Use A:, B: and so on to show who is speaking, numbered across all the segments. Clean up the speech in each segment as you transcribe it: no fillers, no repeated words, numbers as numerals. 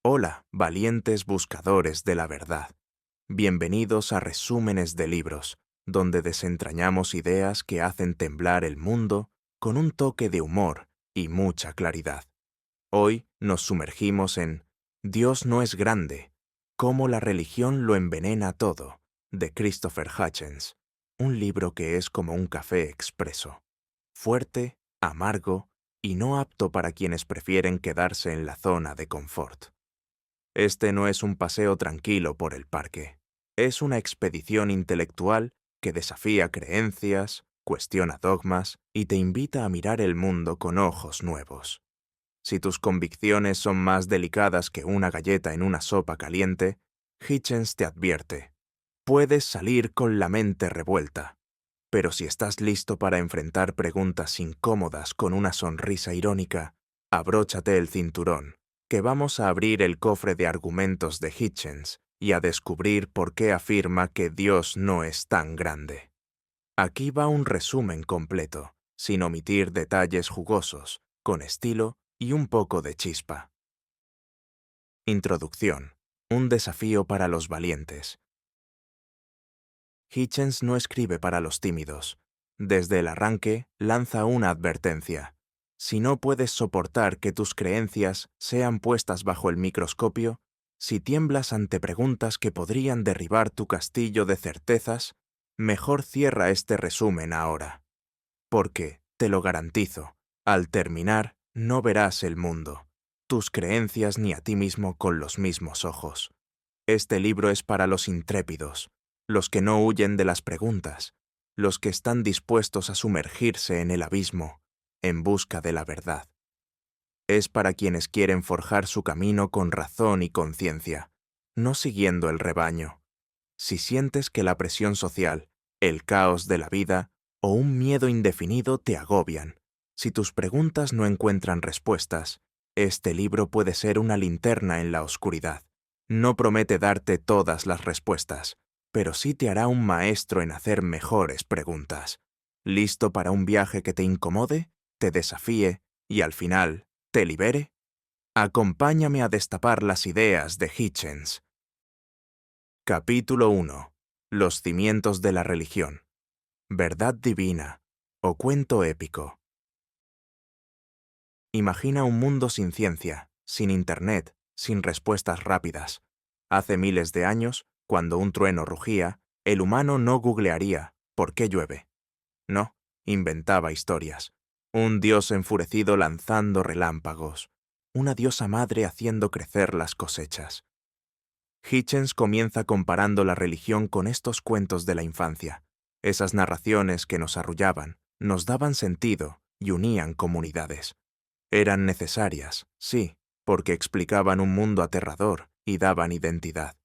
A: Hola, valientes buscadores de la verdad. Bienvenidos a Resúmenes de Libros, donde desentrañamos ideas que hacen temblar el mundo con un toque de humor y mucha claridad. Hoy nos sumergimos en Dios no es grande, cómo la religión lo envenena todo, de Christopher Hitchens, un libro que es como un café expreso, fuerte, amargo y no apto para quienes prefieren quedarse en la zona de confort. Este no es un paseo tranquilo por el parque. Es una expedición intelectual que desafía creencias, cuestiona dogmas y te invita a mirar el mundo con ojos nuevos. Si tus convicciones son más delicadas que una galleta en una sopa caliente, Hitchens te advierte: puedes salir con la mente revuelta, pero si estás listo para enfrentar preguntas incómodas con una sonrisa irónica, abróchate el cinturón, que vamos a abrir el cofre de argumentos de Hitchens y a descubrir por qué afirma que Dios no es tan grande. Aquí va un resumen completo, sin omitir detalles jugosos, con estilo y un poco de chispa. Introducción. Un desafío para los valientes. Hitchens no escribe para los tímidos. Desde el arranque, lanza una advertencia. Si no puedes soportar que tus creencias sean puestas bajo el microscopio, si tiemblas ante preguntas que podrían derribar tu castillo de certezas, mejor cierra este resumen ahora. Porque, te lo garantizo, al terminar, no verás el mundo, tus creencias ni a ti mismo con los mismos ojos. Este libro es para los intrépidos, los que no huyen de las preguntas, los que están dispuestos a sumergirse en el abismo, en busca de la verdad. Es para quienes quieren forjar su camino con razón y conciencia, no siguiendo el rebaño. Si sientes que la presión social, el caos de la vida o un miedo indefinido te agobian, si tus preguntas no encuentran respuestas, este libro puede ser una linterna en la oscuridad. No promete darte todas las respuestas, pero sí te hará un maestro en hacer mejores preguntas. ¿Listo para un viaje que te incomode, te desafíe y al final te libere? Acompáñame a destapar las ideas de Hitchens. Capítulo 1. Los cimientos de la religión. Verdad divina o cuento épico. Imagina un mundo sin ciencia, sin internet, sin respuestas rápidas. Hace miles de años, cuando un trueno rugía, el humano no googlearía ¿por qué llueve? No, inventaba historias. Un dios enfurecido lanzando relámpagos. Una diosa madre haciendo crecer las cosechas. Hitchens comienza comparando la religión con estos cuentos de la infancia. Esas narraciones que nos arrullaban, nos daban sentido y unían comunidades. Eran necesarias, sí, porque explicaban un mundo aterrador y daban identidad.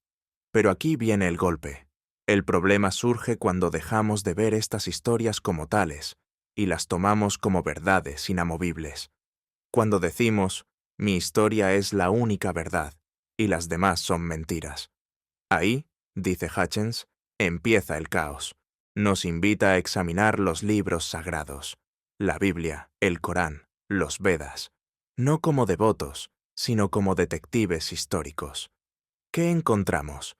A: Pero aquí viene el golpe. El problema surge cuando dejamos de ver estas historias como tales y las tomamos como verdades inamovibles. Cuando decimos, mi historia es la única verdad y las demás son mentiras. Ahí, dice Hitchens, empieza el caos. Nos invita a examinar los libros sagrados, la Biblia, el Corán, los Vedas, no como devotos, sino como detectives históricos. ¿Qué encontramos?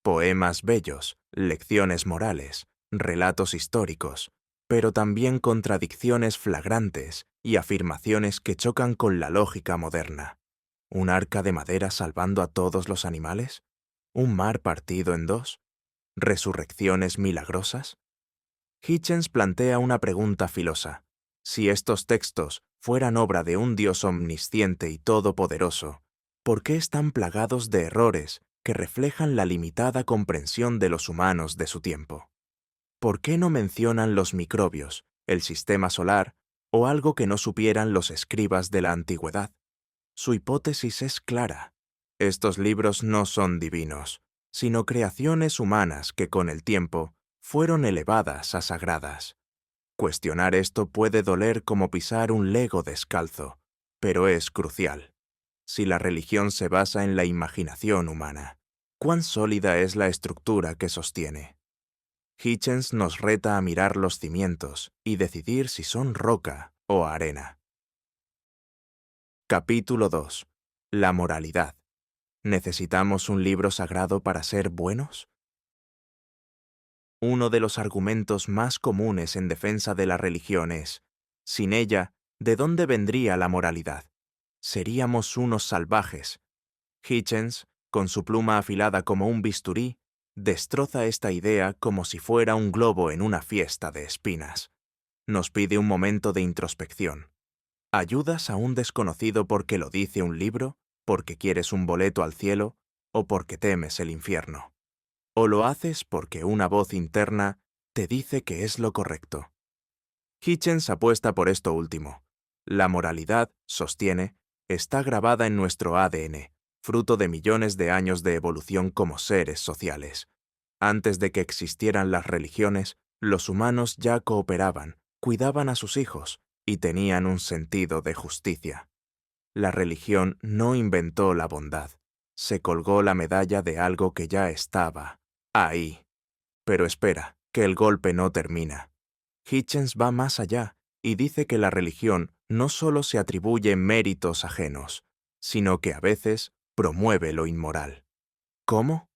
A: Poemas bellos, lecciones morales, relatos históricos, pero también contradicciones flagrantes y afirmaciones que chocan con la lógica moderna. ¿Un arca de madera salvando a todos los animales? ¿Un mar partido en dos? ¿Resurrecciones milagrosas? Hitchens plantea una pregunta filosa. Si estos textos fueran obra de un Dios omnisciente y todopoderoso, ¿por qué están plagados de errores que reflejan la limitada comprensión de los humanos de su tiempo? ¿Por qué no mencionan los microbios, el sistema solar o algo que no supieran los escribas de la antigüedad? Su hipótesis es clara. Estos libros no son divinos, sino creaciones humanas que con el tiempo fueron elevadas a sagradas. Cuestionar esto puede doler como pisar un lego descalzo, pero es crucial. Si la religión se basa en la imaginación humana, ¿cuán sólida es la estructura que sostiene? Hitchens nos reta a mirar los cimientos y decidir si son roca o arena. Capítulo 2. La moralidad. ¿Necesitamos un libro sagrado para ser buenos? Uno de los argumentos más comunes en defensa de la religión es, sin ella, ¿de dónde vendría la moralidad? Seríamos unos salvajes. Hitchens, con su pluma afilada como un bisturí, destroza esta idea como si fuera un globo en una fiesta de espinas. Nos pide un momento de introspección. ¿Ayudas a un desconocido porque lo dice un libro, porque quieres un boleto al cielo o porque temes el infierno? ¿O lo haces porque una voz interna te dice que es lo correcto? Hitchens apuesta por esto último. La moralidad, sostiene, está grabada en nuestro ADN, fruto de millones de años de evolución como seres sociales. Antes de que existieran las religiones, los humanos ya cooperaban, cuidaban a sus hijos y tenían un sentido de justicia. La religión no inventó la bondad, se colgó la medalla de algo que ya estaba ahí. Pero espera, que el golpe no termina. Hitchens va más allá y dice que la religión no solo se atribuye méritos ajenos, sino que a veces promueve lo inmoral. ¿Cómo?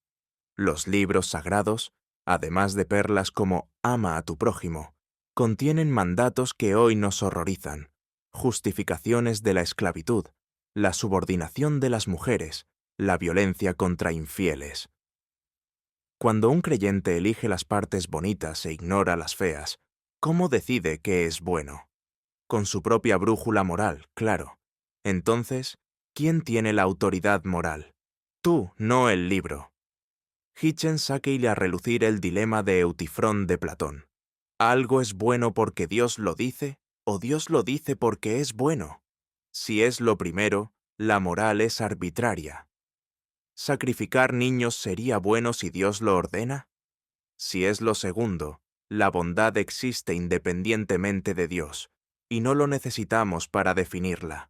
A: Los libros sagrados, además de perlas como ama a tu prójimo, contienen mandatos que hoy nos horrorizan, justificaciones de la esclavitud, la subordinación de las mujeres, la violencia contra infieles. Cuando un creyente elige las partes bonitas e ignora las feas, ¿cómo decide qué es bueno? Con su propia brújula moral, claro. Entonces, ¿quién tiene la autoridad moral? Tú, no el libro. Hitchens saca a relucir el dilema de Eutifrón de Platón. ¿Algo es bueno porque Dios lo dice o Dios lo dice porque es bueno? Si es lo primero, la moral es arbitraria. ¿Sacrificar niños sería bueno si Dios lo ordena? Si es lo segundo, la bondad existe independientemente de Dios, y no lo necesitamos para definirla.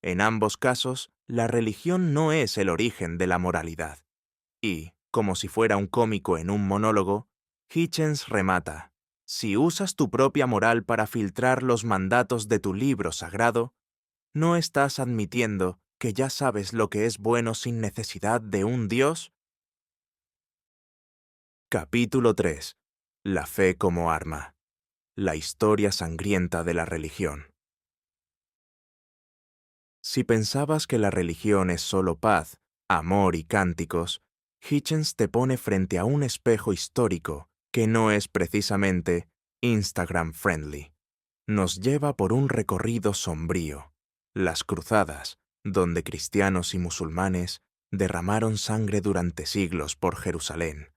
A: En ambos casos, la religión no es el origen de la moralidad. Y, como si fuera un cómico en un monólogo, Hitchens remata: si usas tu propia moral para filtrar los mandatos de tu libro sagrado, ¿no estás admitiendo que ya sabes lo que es bueno sin necesidad de un Dios? Capítulo 3. La fe como arma. La historia sangrienta de la religión. Si pensabas que la religión es solo paz, amor y cánticos, Hitchens te pone frente a un espejo histórico que no es precisamente Instagram friendly. Nos lleva por un recorrido sombrío. Las cruzadas, donde cristianos y musulmanes derramaron sangre durante siglos por Jerusalén.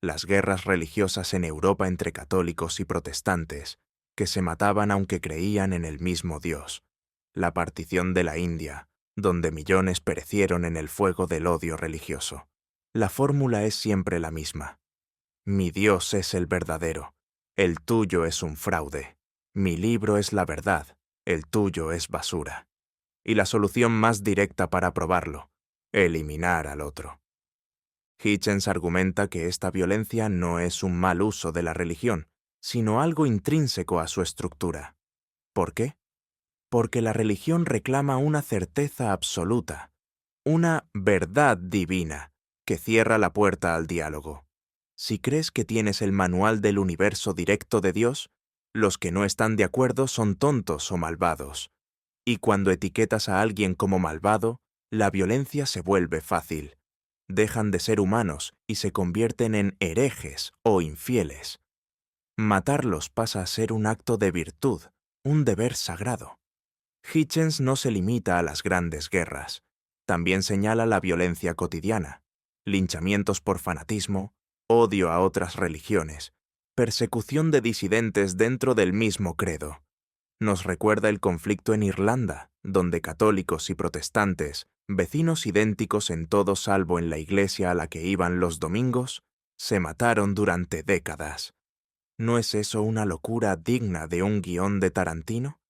A: Las guerras religiosas en Europa entre católicos y protestantes, que se mataban aunque creían en el mismo Dios. La partición de la India, donde millones perecieron en el fuego del odio religioso. La fórmula es siempre la misma. Mi Dios es el verdadero, el tuyo es un fraude. Mi libro es la verdad, el tuyo es basura. Y la solución más directa para probarlo: eliminar al otro. Hitchens argumenta que esta violencia no es un mal uso de la religión, sino algo intrínseco a su estructura. ¿Por qué? Porque la religión reclama una certeza absoluta, una verdad divina, que cierra la puerta al diálogo. Si crees que tienes el manual del universo directo de Dios, los que no están de acuerdo son tontos o malvados. Y cuando etiquetas a alguien como malvado, la violencia se vuelve fácil. Dejan de ser humanos y se convierten en herejes o infieles. Matarlos pasa a ser un acto de virtud, un deber sagrado. Hitchens no se limita a las grandes guerras. También señala la violencia cotidiana, linchamientos por fanatismo, odio a otras religiones, persecución de disidentes dentro del mismo credo. Nos recuerda el conflicto en Irlanda, donde católicos y protestantes, vecinos idénticos en todo salvo en la iglesia a la que iban los domingos, se mataron durante décadas. ¿No es eso una locura digna de un guión de Tarantino?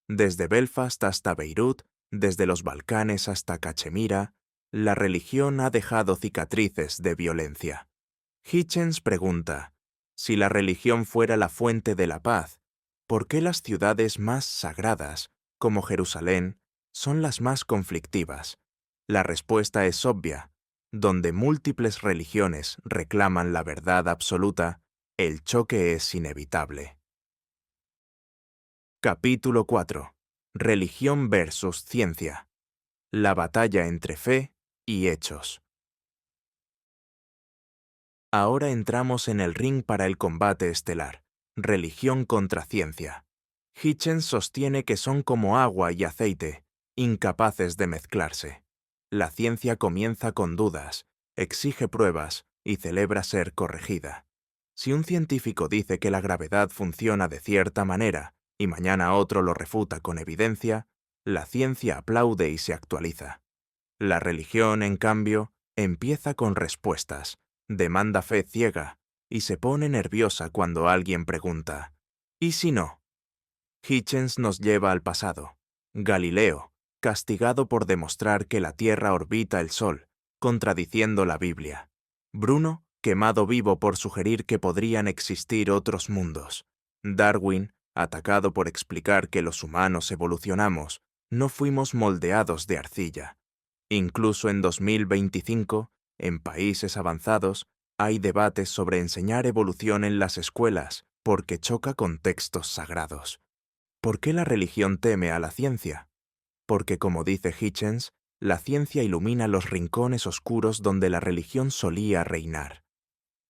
A: Desde Belfast hasta Beirut, desde los Balcanes hasta Cachemira, la religión ha dejado cicatrices de violencia. Hitchens pregunta: si la religión fuera la fuente de la paz, ¿por qué las ciudades más sagradas, como Jerusalén, son las más conflictivas? La respuesta es obvia: donde múltiples religiones reclaman la verdad absoluta, el choque es inevitable. Capítulo 4. Religión versus ciencia. La batalla entre fe y hechos. Ahora entramos en el ring para el combate estelar. Religión contra ciencia. Hitchens sostiene que son como agua y aceite, incapaces de mezclarse. La ciencia comienza con dudas, exige pruebas y celebra ser corregida. Si un científico dice que la gravedad funciona de cierta manera y mañana otro lo refuta con evidencia, la ciencia aplaude y se actualiza. La religión, en cambio, empieza con respuestas, demanda fe ciega y se pone nerviosa cuando alguien pregunta, ¿y si no? Hitchens nos lleva al pasado. Galileo, castigado por demostrar que la Tierra orbita el Sol, contradiciendo la Biblia. Bruno, quemado vivo por sugerir que podrían existir otros mundos. Darwin, atacado por explicar que los humanos evolucionamos, no fuimos moldeados de arcilla. Incluso en 2025, en países avanzados, hay debates sobre enseñar evolución en las escuelas porque choca con textos sagrados. ¿Por qué la religión teme a la ciencia? Porque, como dice Hitchens, la ciencia ilumina los rincones oscuros donde la religión solía reinar.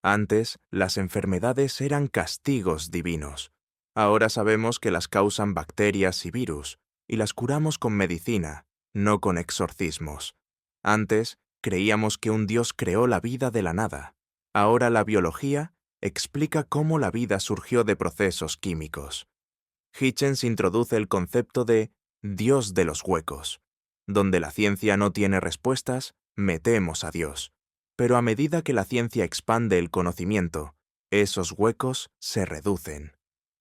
A: Antes, las enfermedades eran castigos divinos. Ahora sabemos que las causan bacterias y virus, y las curamos con medicina, no con exorcismos. Antes, creíamos que un Dios creó la vida de la nada. Ahora la biología explica cómo la vida surgió de procesos químicos. Hitchens introduce el concepto de Dios de los huecos. Donde la ciencia no tiene respuestas, metemos a Dios. Pero a medida que la ciencia expande el conocimiento, esos huecos se reducen.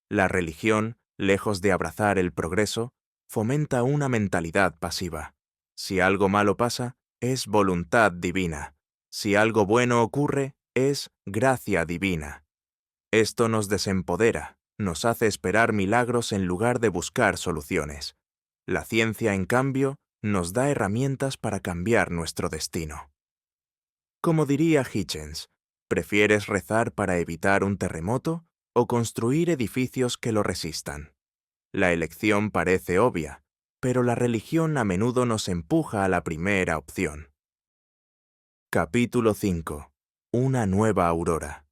A: La religión, lejos de abrazar el progreso, fomenta una mentalidad pasiva. Si algo malo pasa, es voluntad divina. Si algo bueno ocurre, es gracia divina. Esto nos desempodera, nos hace esperar milagros en lugar de buscar soluciones. La ciencia, en cambio, nos da herramientas para cambiar nuestro destino. Como diría Hitchens, ¿prefieres rezar para evitar un terremoto o construir edificios que lo resistan? La elección parece obvia, pero la religión a menudo nos empuja a la primera opción. Capítulo 5. Una nueva aurora.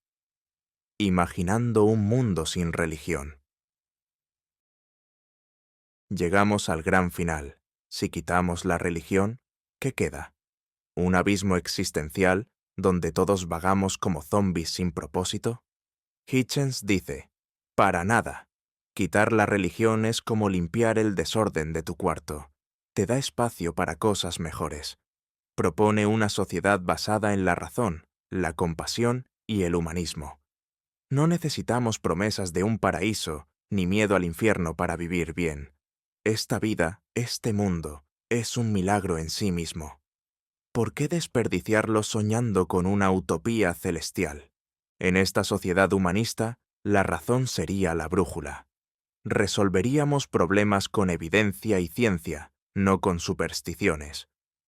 A: Imaginando un mundo sin religión. Llegamos al gran final. Si quitamos la religión, ¿qué queda? ¿Un abismo existencial donde todos vagamos como zombis sin propósito? Hitchens dice, para nada. Quitar la religión es como limpiar el desorden de tu cuarto. Te da espacio para cosas mejores. Propone una sociedad basada en la razón, la compasión y el humanismo. No necesitamos promesas de un paraíso ni miedo al infierno para vivir bien. Esta vida, este mundo, es un milagro en sí mismo. ¿Por qué desperdiciarlo soñando con una utopía celestial? En esta sociedad humanista, la razón sería la brújula. Resolveríamos problemas con evidencia y ciencia, no con supersticiones.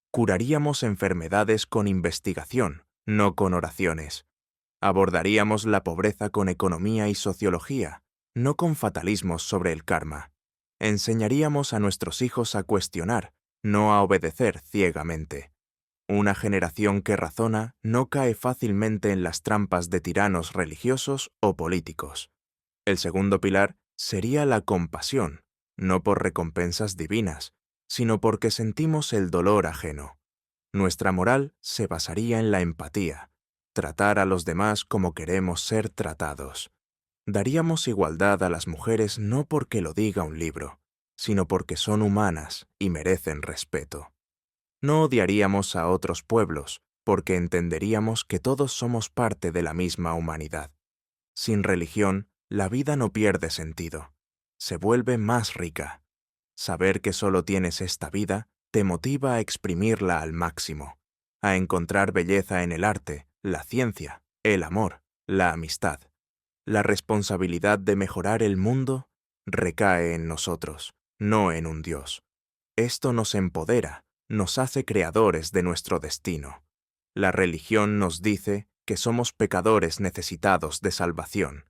A: Curaríamos enfermedades con investigación, no con oraciones. Abordaríamos la pobreza con economía y sociología, no con fatalismos sobre el karma. Enseñaríamos a nuestros hijos a cuestionar, no a obedecer ciegamente. Una generación que razona no cae fácilmente en las trampas de tiranos religiosos o políticos. El segundo pilar sería la compasión, no por recompensas divinas, sino porque sentimos el dolor ajeno. Nuestra moral se basaría en la empatía, tratar a los demás como queremos ser tratados. Daríamos igualdad a las mujeres no porque lo diga un libro, sino porque son humanas y merecen respeto. No odiaríamos a otros pueblos, porque entenderíamos que todos somos parte de la misma humanidad. Sin religión, la vida no pierde sentido. Se vuelve más rica. Saber que solo tienes esta vida te motiva a exprimirla al máximo, a encontrar belleza en el arte, la ciencia, el amor, la amistad. La responsabilidad de mejorar el mundo recae en nosotros, no en un Dios. Esto nos empodera, nos hace creadores de nuestro destino. La religión nos dice que somos pecadores necesitados de salvación.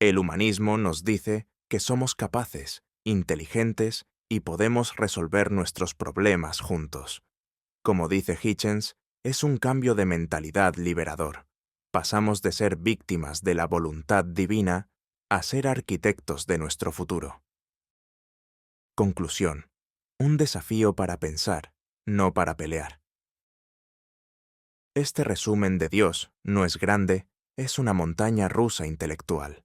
A: El humanismo nos dice que somos capaces, inteligentes y podemos resolver nuestros problemas juntos. Como dice Hitchens, es un cambio de mentalidad liberador. Pasamos de ser víctimas de la voluntad divina a ser arquitectos de nuestro futuro. Conclusión. Un desafío para pensar, no para pelear. Este resumen de Dios no es grande, es una montaña rusa intelectual.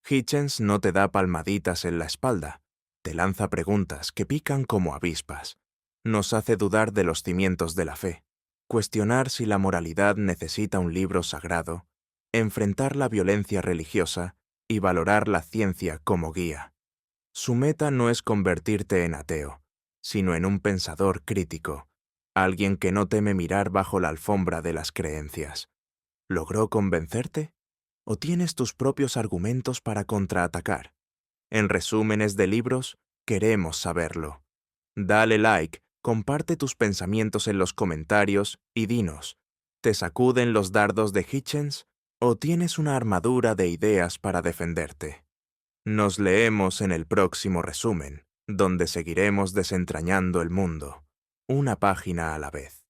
A: Hitchens no te da palmaditas en la espalda, te lanza preguntas que pican como avispas. Nos hace dudar de los cimientos de la fe, cuestionar si la moralidad necesita un libro sagrado, enfrentar la violencia religiosa y valorar la ciencia como guía. Su meta no es convertirte en ateo, sino en un pensador crítico, alguien que no teme mirar bajo la alfombra de las creencias. ¿Logró convencerte? ¿O tienes tus propios argumentos para contraatacar? En resúmenes de libros, queremos saberlo. Dale like, comparte tus pensamientos en los comentarios y dinos, ¿te sacuden los dardos de Hitchens o tienes una armadura de ideas para defenderte? Nos leemos en el próximo resumen, donde seguiremos desentrañando el mundo, una página a la vez.